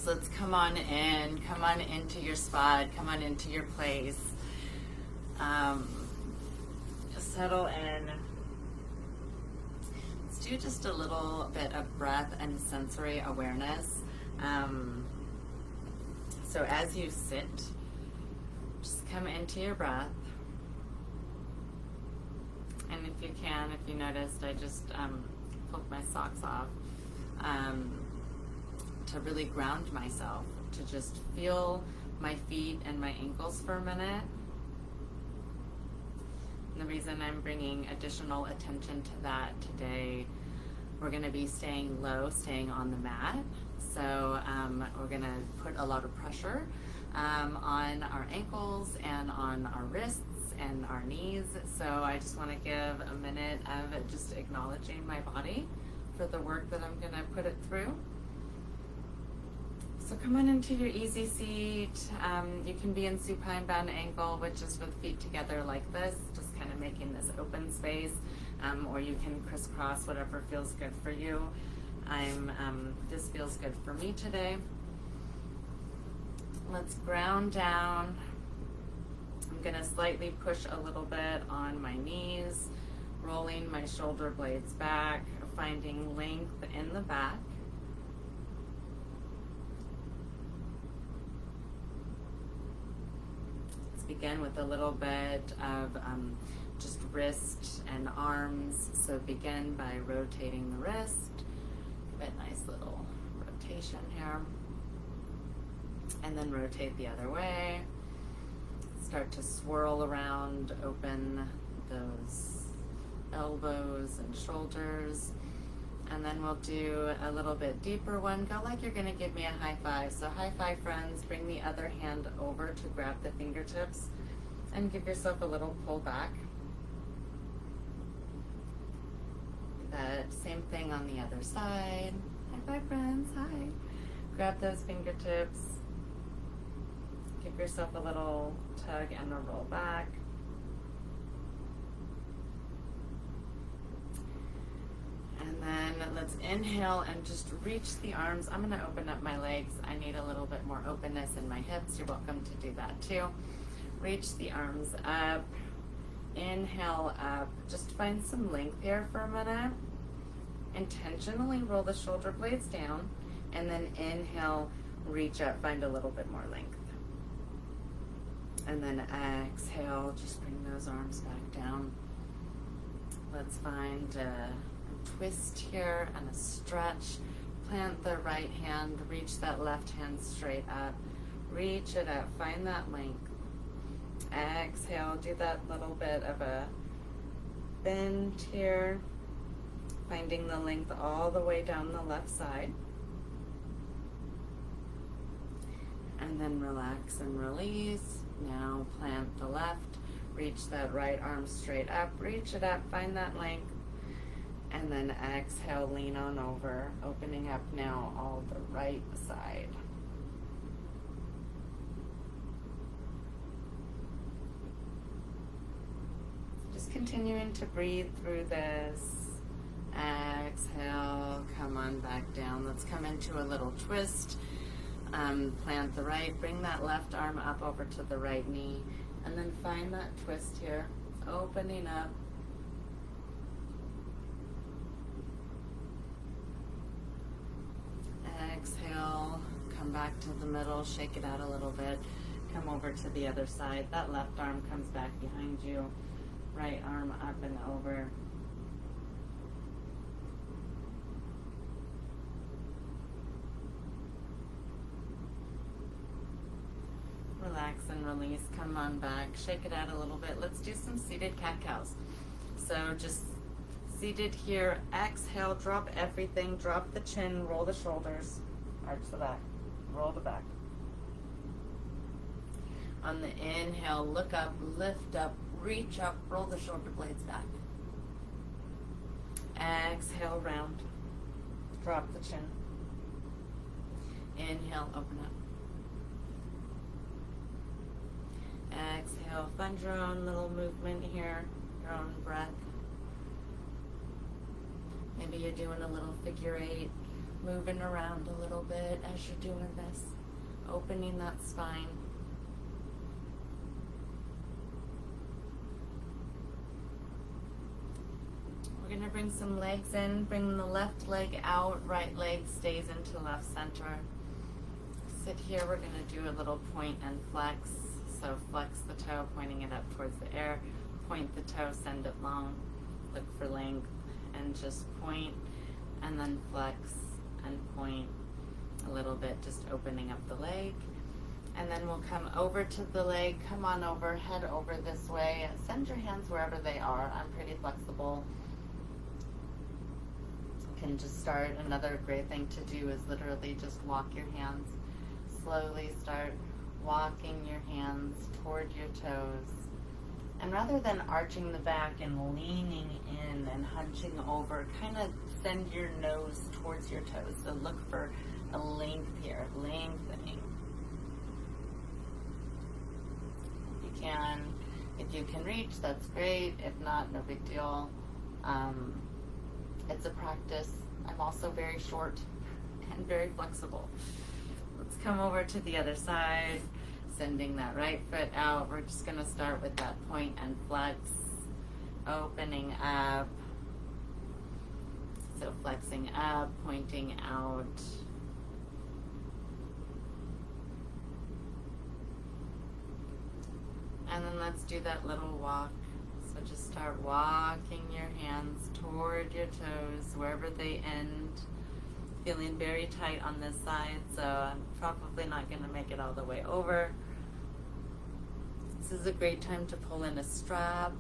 So let's come on into your spot, come on into your place. Settle in. Let's do just a little bit of breath and sensory awareness. So as you sit, just come into your breath. And if you can, if you noticed, I just pulled my socks off to really ground myself, to just feel my feet and my ankles for a minute. And the reason I'm bringing additional attention to that today, we're going to be staying low, staying on the mat. So we're going to put a lot of pressure on our ankles and on our wrists and our knees. So I just want to give a minute of just acknowledging my body for the work that I'm going to put it through. So come on into your easy seat. You can be in supine bound angle, which is with feet together like this, just kind of making this open space, or you can crisscross, whatever feels good for you. This feels good for me today. Let's ground down. I'm going to slightly push a little bit on my knees, rolling my shoulder blades back, finding length in the back. Let's begin with a little bit of just wrist and arms. So begin by rotating the wrist. Give it a nice little rotation here. And then rotate the other way. Start to swirl around, open those elbows and shoulders. And then we'll do a little bit deeper one. Go like you're going to give me a high five. So high five, friends. Bring the other hand over to grab the fingertips and give yourself a little pull back. That same thing on the other side. High five, friends. Hi. Grab those fingertips. Give yourself a little tug and a roll back. And then let's inhale and just reach the arms. I'm going to open up my legs. I need a little bit more openness in my hips. You're welcome to do that too. Reach the arms up. Inhale up. Just find some length here for a minute. Intentionally roll the shoulder blades down. And then inhale, reach up, find a little bit more length. And then exhale, just bring those arms back down. Let's find a twist here and a stretch. Plant the right hand, reach that left hand straight up. Reach it up, find that length. Exhale, do that little bit of a bend here. Finding the length all the way down the left side. And then relax and release. Now plant the left, reach that right arm straight up, reach it up, find that length, and then exhale, lean on over, opening up now all the right side. Just continuing to breathe through this. Exhale, come on back down. Let's come into a little twist. Plant the right, bring that left arm up over to the right knee, and then find that twist here, opening up. Exhale, come back to the middle, shake it out a little bit, come over to the other side. That left arm comes back behind you, right arm up and over. Relax and release, come on back, shake it out a little bit. Let's do some seated cat-cows. So just seated here, exhale, drop everything, drop the chin, roll the shoulders, arch the back, roll the back. On the inhale, look up, lift up, reach up, roll the shoulder blades back. Exhale, round, drop the chin. Inhale, open up. Exhale, find your own little movement here, your own breath. Maybe you're doing a little figure eight, moving around a little bit as you're doing this, opening that spine. We're going to bring some legs in, bring the left leg out, right leg stays into left center. Sit here, we're going to do a little point and flex. So flex the toe, pointing it up towards the air, point the toe, send it long, look for length, and just point, and then flex and point a little bit, just opening up the leg. And then we'll come over to the leg, come on over, head over this way, send your hands wherever they are. I'm pretty flexible. You can just start. Another great thing to do is literally just walk your hands. Slowly start walking your hands toward your toes. And rather than arching the back and leaning in and hunching over, kind of send your nose towards your toes. So look for a length here, lengthening. If you can reach, that's great. If not, no big deal. It's a practice. I'm also very short and very flexible. Let's come over to the other side, sending that right foot out. We're just going to start with that point and flex, opening up. So flexing up, pointing out. And then let's do that little walk. So just start walking your hands toward your toes, wherever they end. Feeling very tight on this side, so I'm probably not going to make it all the way over. This is a great time to pull in a strap.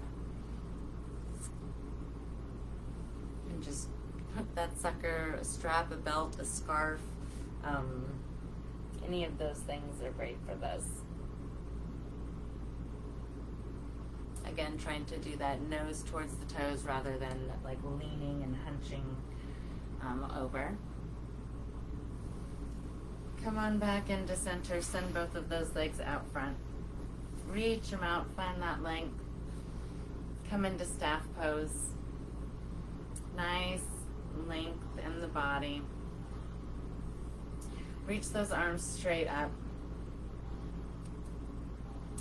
And just put that sucker, a strap, a belt, a scarf. Any of those things are great for this. Again, trying to do that nose towards the toes rather than like leaning and hunching over. Come on back into center, send both of those legs out front. Reach them out, find that length. Come into staff pose. Nice length in the body. Reach those arms straight up.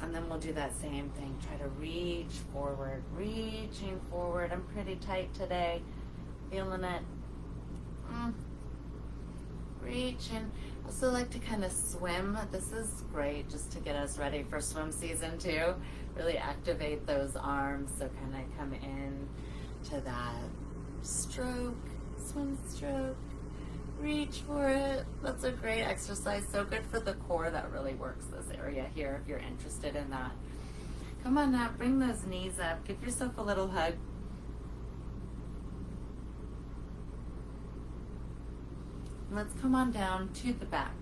And then we'll do that same thing. Try to reach forward, reaching forward. I'm pretty tight today. Feeling it. Reaching. Also like to kind of swim. This is great just to get us ready for swim season too. Really activate those arms. So kind of come in to that stroke, swim stroke. Reach for it. That's a great exercise. So good for the core. That really works this area here if you're interested in that. Come on now, bring those knees up. Give yourself a little hug. Let's come on down to the back.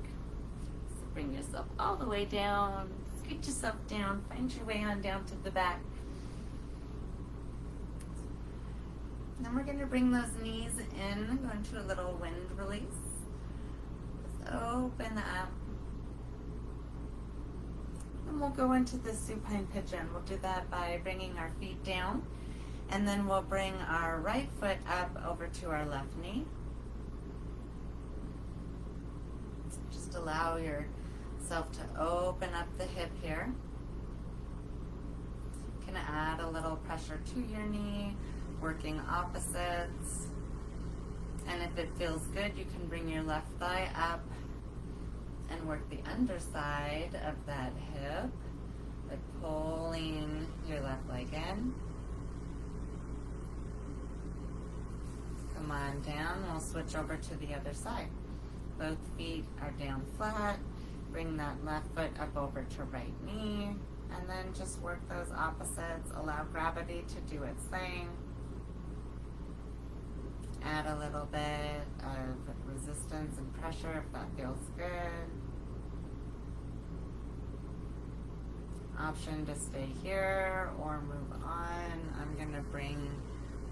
So bring yourself all the way down. Scoot yourself down. Find your way on down to the back. Then we're going to bring those knees in, go into a little wind release. Just open up. And we'll go into the supine pigeon. We'll do that by bringing our feet down. And then we'll bring our right foot up over to our left knee. Just allow yourself to open up the hip here. You can add a little pressure to your knee. Working opposites. And if it feels good, you can bring your left thigh up and work the underside of that hip by pulling your left leg in. Come on down. We'll switch over to the other side. Both feet are down flat. Bring that left foot up over to right knee. And then just work those opposites. Allow gravity to do its thing. Add a little bit of resistance and pressure if that feels good. Option to stay here or move on. I'm going to bring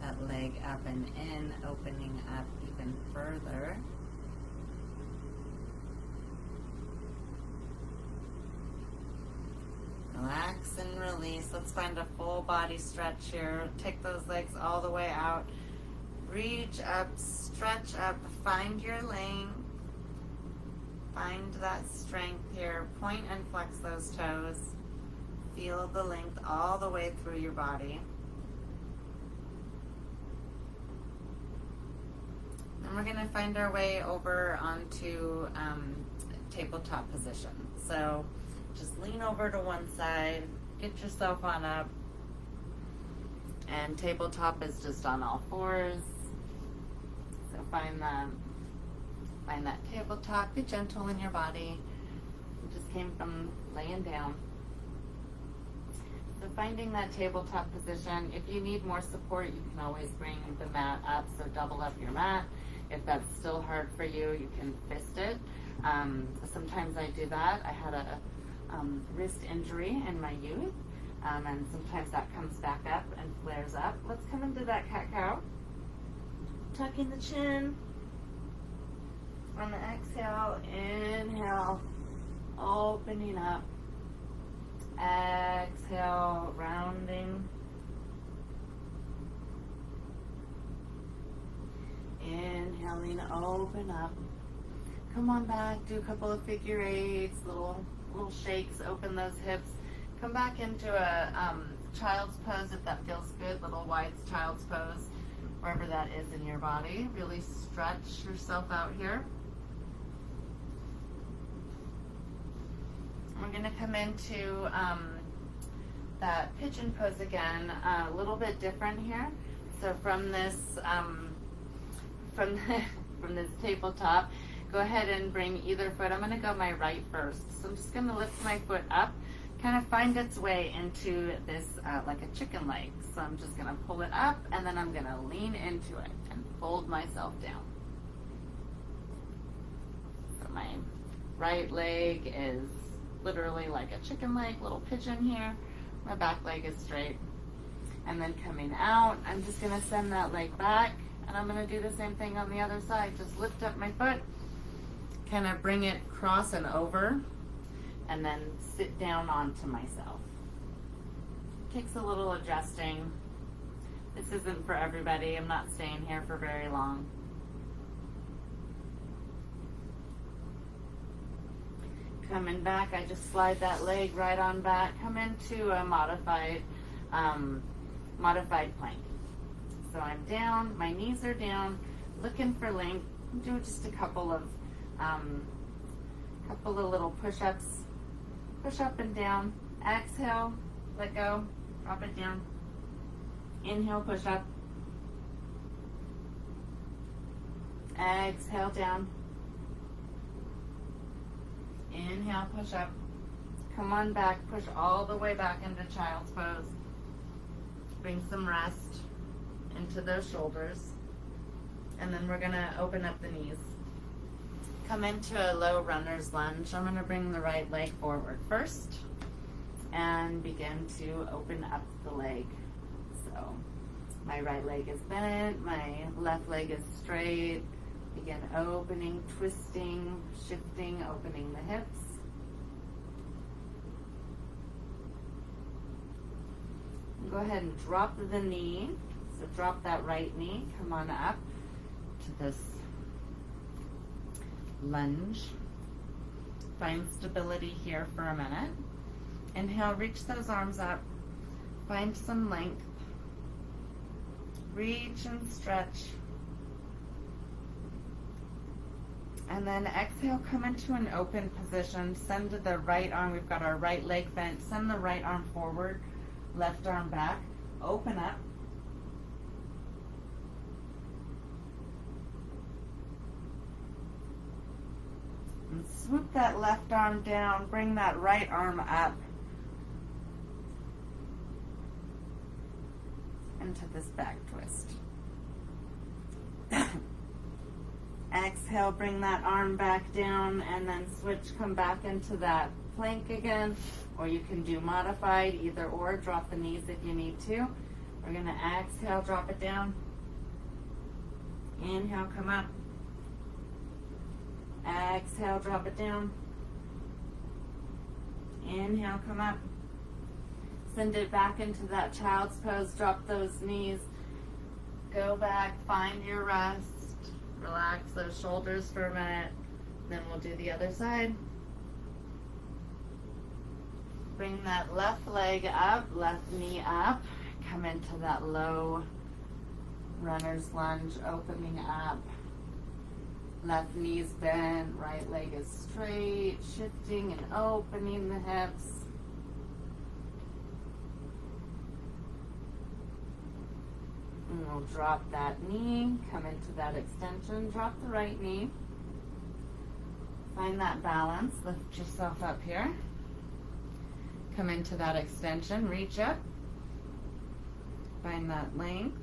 that leg up and in, opening up even further. Relax and release. Let's find a full body stretch here. Take those legs all the way out. Reach up, stretch up, find your length. Find that strength here. Point and flex those toes. Feel the length all the way through your body. And we're going to find our way over onto tabletop position. So just lean over to one side, get yourself on up, and tabletop is just on all fours. So find that tabletop. Be gentle in your body. You just came from laying down. So finding that tabletop position. If you need more support, you can always bring the mat up. So double up your mat. If that's still hard for you, you can fist it. Sometimes I do that. I had a wrist injury in my youth, and sometimes that comes back up and flares up. Let's come into that cat-cow. Tucking the chin. On the exhale, inhale, opening up. Exhale, rounding. Inhaling, open up. Come on back, do a couple of figure eights, little shakes, open those hips. Come back into a child's pose if that feels good, little wide child's pose, wherever that is in your body. Really stretch yourself out here. We're going to come into that pigeon pose again, a little bit different here. So from this from this tabletop, go ahead and bring either foot. I'm going to go my right first. So I'm just going to lift my foot up, kind of find its way into this like a chicken leg. So I'm just going to pull it up, and then I'm going to lean into it and fold myself down. So my right leg is literally like a chicken leg, little pigeon here. My back leg is straight. And then coming out, I'm just going to send that leg back, and I'm going to do the same thing on the other side. Just lift up my foot, kind of bring it cross and over, and then sit down onto myself. Takes a little adjusting. This isn't for everybody. I'm not staying here for very long. Coming back, I just slide that leg right on back. Come into a modified plank. So I'm down, my knees are down, looking for length. Do just a couple of little push-ups. Push up and down. Exhale, let go, drop it down. Inhale, push up. Exhale, down. Inhale, push up. Come on back, push all the way back into child's pose. Bring some rest into those shoulders. And then we're gonna open up the knees. Come into a low runner's lunge. I'm gonna bring the right leg forward first and begin to open up the leg. So my right leg is bent, my left leg is straight. Begin opening, twisting, shifting, opening the hips. Go ahead and drop the knee. So drop that right knee. Come on up to this lunge. Find stability here for a minute. Inhale, reach those arms up. Find some length. Reach and stretch. And then exhale, come into an open position. Send the right arm, we've got our right leg bent. Send the right arm forward, left arm back. Open up. And swoop that left arm down, bring that right arm up into this back twist. Exhale, bring that arm back down, and then switch, come back into that plank again, or you can do modified, either or. Drop the knees if you need to. We're gonna exhale, drop it down. Inhale, come up. Exhale, drop it down. Inhale, come up. Send it back into that child's pose. Drop those knees. Go back, find your rest. Relax those shoulders for a minute. Then we'll do the other side. Bring that left leg up, left knee up. Come into that low runner's lunge, opening up. Left knee's bent, right leg is straight, shifting and opening the hips. And we'll drop that knee, come into that extension, drop the right knee. Find that balance, lift yourself up here. Come into that extension, reach up. Find that length.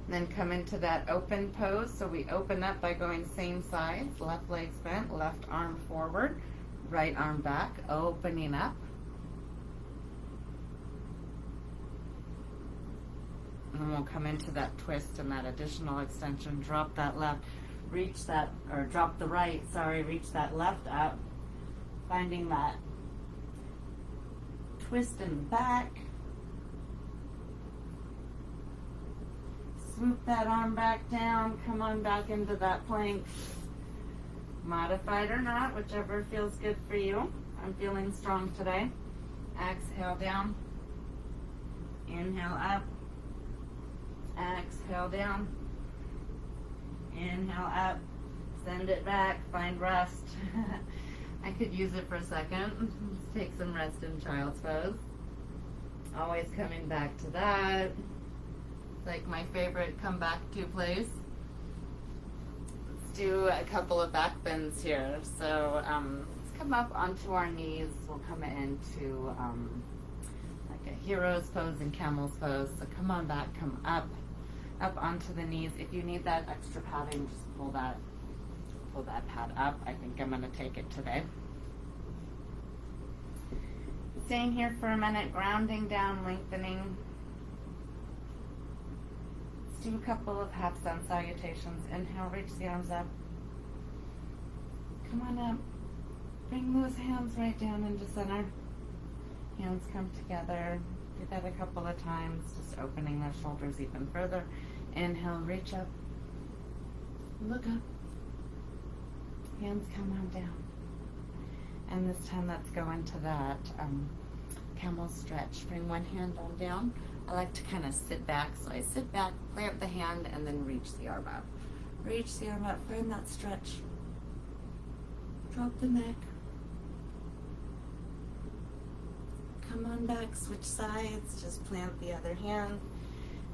Then come into that open pose. So we open up by going same sides, left leg's bent, left arm forward, right arm back, opening up. And we'll come into that twist and that additional extension. Drop that left, reach that, or drop the right, sorry, reach that left up. Finding that twist in the back. Swoop that arm back down, come on back into that plank. Modified or not, whichever feels good for you. I'm feeling strong today. Exhale down. Inhale up. Exhale down. Inhale up. Send it back. Find rest. I could use it for a second. Let's take some rest in child's pose. Always coming back to that. Like my favorite come back to place. Let's do a couple of back bends here. So let's come up onto our knees. We'll come into like a hero's pose and camel's pose. So come on back, come up onto the knees. If you need that extra padding, just pull that pad up. I think I'm gonna take it today. Staying here for a minute, grounding down, lengthening. Do a couple of half sun salutations. Inhale, reach the arms up. Come on up. Bring those hands right down into center. Hands come together. Do that a couple of times, just opening those shoulders even further. Inhale, reach up. Look up. Hands come on down. And this time let's go into that camel stretch. Bring one hand on down. I like to kind of sit back, so I sit back, plant the hand, and then reach the arm up. Reach the arm up, find that stretch. Drop the neck. Come on back, switch sides, just plant the other hand,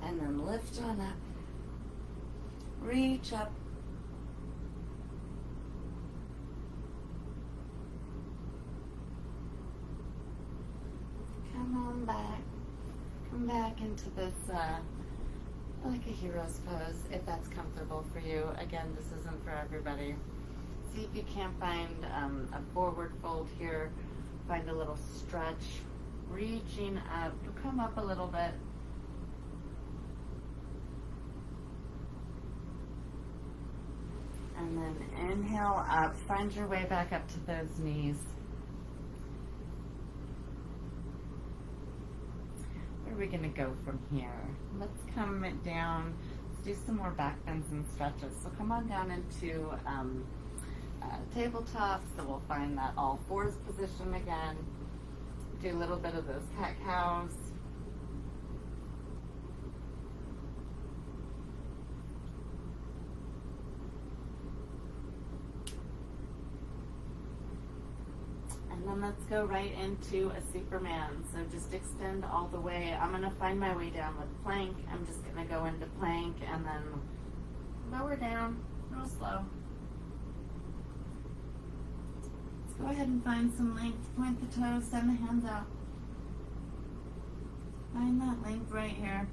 and then lift on up. Reach up. Come on back. Come back into this, like a hero's pose, if that's comfortable for you. Again, this isn't for everybody. See if you can't find a forward fold here. Find a little stretch. Reaching up. Come up a little bit. And then inhale up. Find your way back up to those knees. Where are we going to go from here? Let's come down. Let's do some more back bends and stretches. So come on down into tabletop. So we'll find that all fours position again. Do a little bit of those cat-cows. And then let's go right into a Superman. So just extend all the way. I'm going to find my way down with plank. I'm just going to go into plank and then lower down real slow. Let's go ahead and find some length. Point the toes, send the hands out. Find that length right here.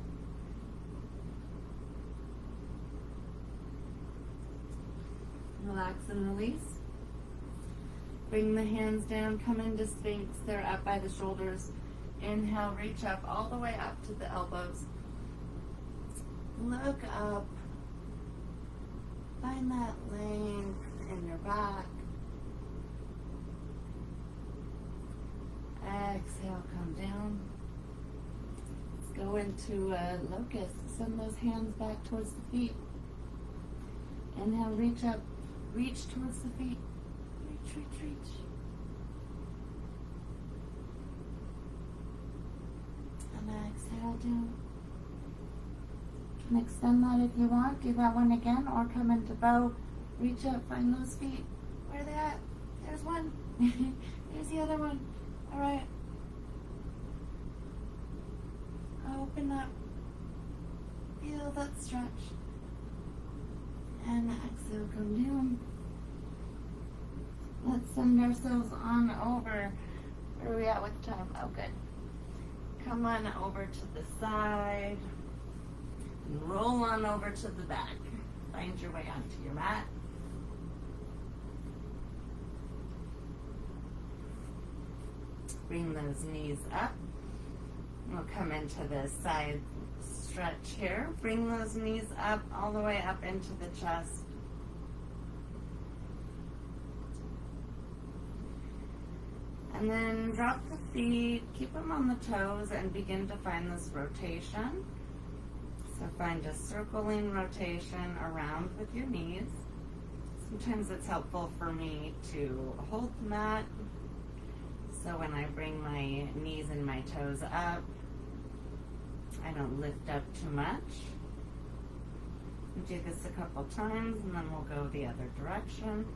Relax and release. Bring the hands down, come into Sphinx. They're up by the shoulders. Inhale, reach up all the way up to the elbows. Look up. Find that length in your back. Exhale, come down. Let's go into a locust. Send those hands back towards the feet. Inhale, reach up, reach towards the feet. Reach, reach, reach. And exhale down. You can extend that if you want. Do that one again, or come into bow. Reach up, find those feet. Where are they at? There's one. There's the other one. All right. Open up. Feel that stretch. And exhale, come down. Let's send ourselves on over. Where are we at with time? Oh, good. Come on over to the side. And roll on over to the back. Find your way onto your mat. Bring those knees up. We'll come into the side stretch here. Bring those knees up, all the way up into the chest. And then drop the feet, keep them on the toes, and begin to find this rotation. So find a circling rotation around with your knees. Sometimes it's helpful for me to hold the mat. So when I bring my knees and my toes up, I don't lift up too much. Do this a couple times and then we'll go the other direction.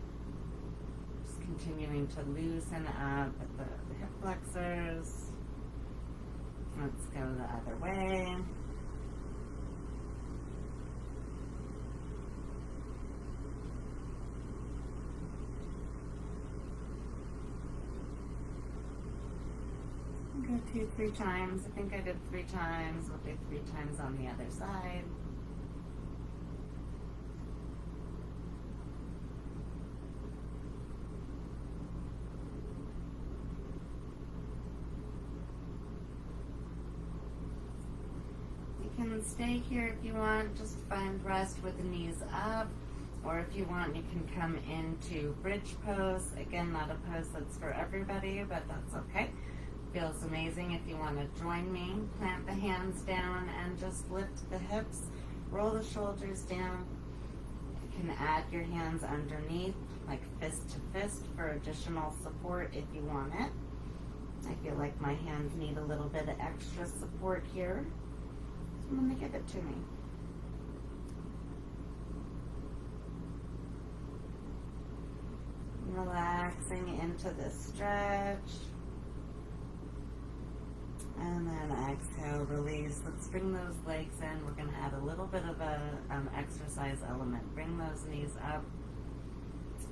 Just continuing to loosen up at the hip flexors. Let's go the other way. Go 2-3 times. I think I did 3 times. We'll do 3 times on the other side. You can stay here if you want. Just find rest with the knees up. Or if you want, you can come into bridge pose. Again, not a pose that's for everybody, but that's okay. Feels amazing. If you want to join me, plant the hands down and just lift the hips, roll the shoulders down. You can add your hands underneath, like fist to fist, for additional support if you want it. I feel like my hands need a little bit of extra support here, so I'm going to give it to me. Relaxing into the stretch. And then exhale, release. Let's bring those legs in. We're going to add a little bit of a exercise element. Bring those knees up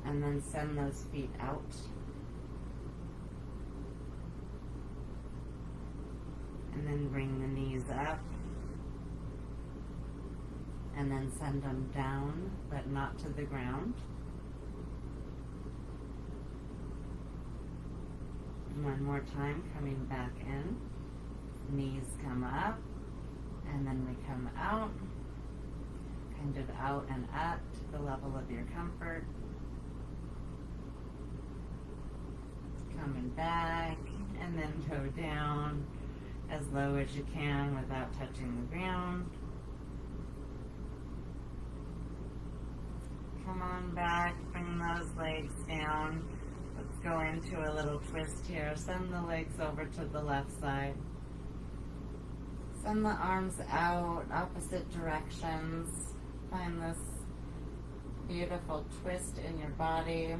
and then send those feet out. And then bring the knees up and then send them down, but not to the ground. And one more time, coming back in. Knees come up, and then we come out, kind of out and up to the level of your comfort. Coming back, and then go down as low as you can without touching the ground. Come on back, bring those legs down. Let's go into a little twist here. Send the legs over to the left side. Send the arms out, opposite directions. Find this beautiful twist in your body.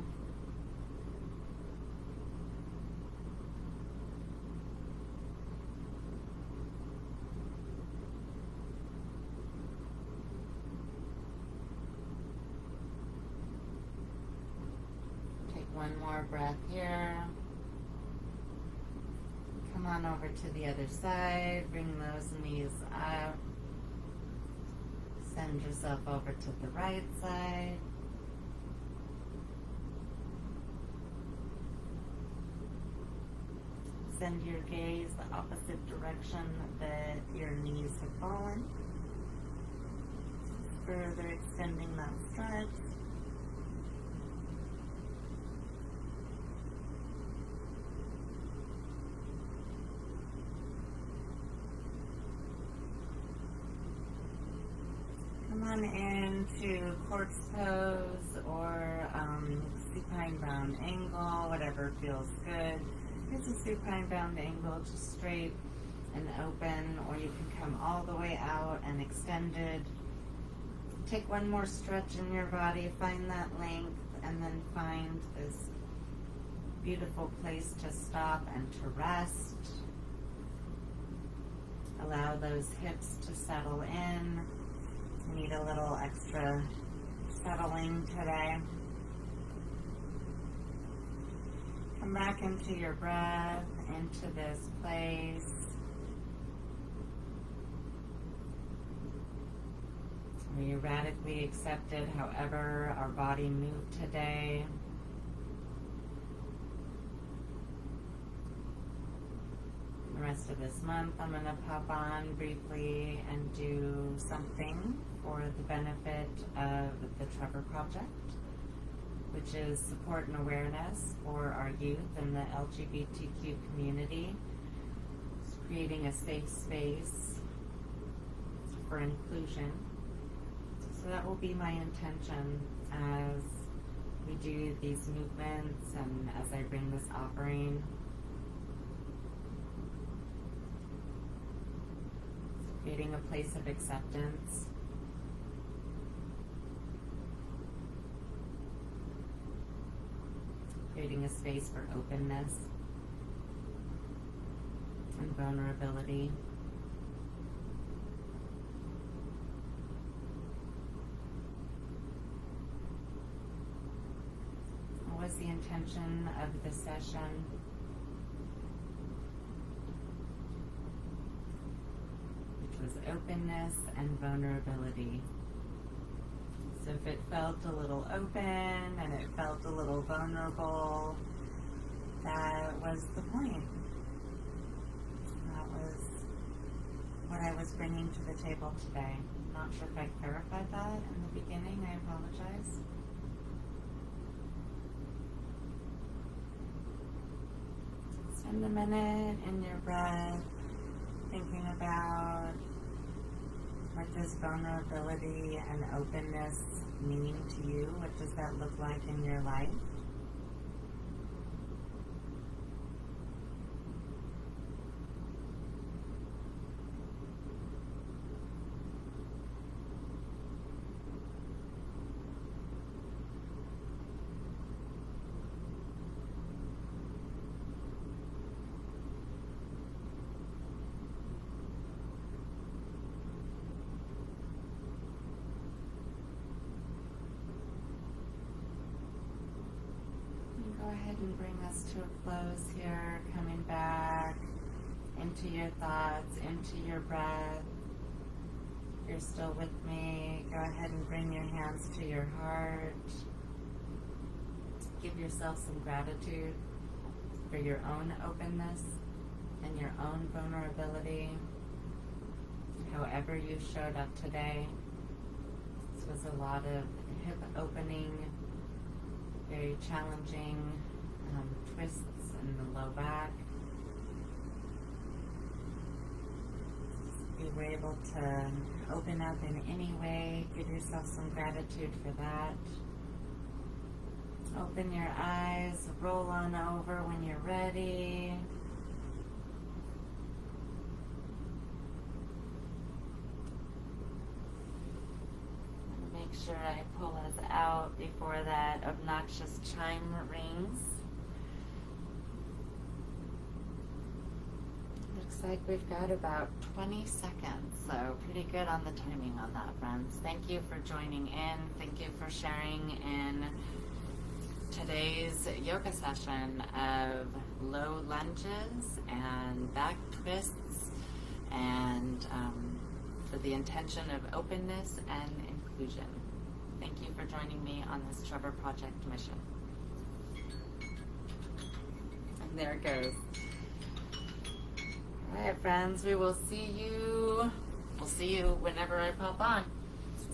Take one more breath here. Come on over to the other side. Bring those knees up. Send yourself over to the right side. Send your gaze the opposite direction that your knees have fallen. Further extending that stretch. on into corpse pose or supine bound angle, whatever feels good. Here's a supine bound angle, just straight and open, or you can come all the way out and extended. Take one more stretch in your body, find that length, and then find this beautiful place to stop and to rest. Allow those hips to settle in. You need a little extra settling today. Come back into your breath, into this place. We radically accepted however our body moved today. The rest of this month, I'm going to pop on briefly and do something for the benefit of the Trevor Project, which is support and awareness for our youth and the LGBTQ community. It's creating a safe space for inclusion. So that will be my intention as we do these movements and as I bring this offering. Creating a place of acceptance. Creating a space for openness and vulnerability. What was the intention of the session? Was openness and vulnerability. So if it felt a little open and it felt a little vulnerable, that was the point. That was what I was bringing to the table today. Not sure if I clarified that in the beginning. I apologize. Spend a minute in your breath, thinking about what does vulnerability and openness mean to you? What does that look like in your life? Go ahead and bring us to a close here, coming back into your thoughts, into your breath. If you're still with me, go ahead and bring your hands to your heart. Give yourself some gratitude for your own openness and your own vulnerability. However you showed up today, this was a lot of hip opening, very challenging twists in the low back. If you were able to open up in any way, give yourself some gratitude for that. Open your eyes, roll on over when you're ready. Make sure I pull us out before that obnoxious chime rings. Looks like we've got about 20 seconds, so pretty good on the timing on that, friends. Thank you for joining in. Thank you for sharing in today's yoga session of low lunges and back twists, and for the intention of openness and inclusion. Thank you for joining me on this Trevor Project mission. And there it goes. All right, friends, we will see you. We'll see you whenever I pop on.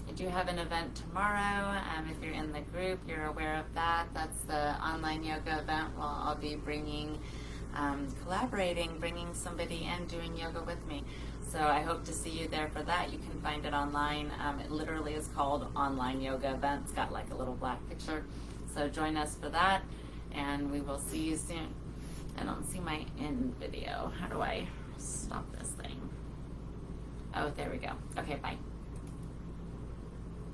I do have an event tomorrow. If you're in the group, you're aware of that. That's the online yoga event where I'll be bringing, collaborating, bringing somebody in, doing yoga with me. So I hope to see you there for that. You can find it online. It literally is called Online Yoga Event. It's got like a little black picture. So join us for that, and we will see you soon. I don't see my end video. How do I stop this thing? Oh, there we go. Okay, bye.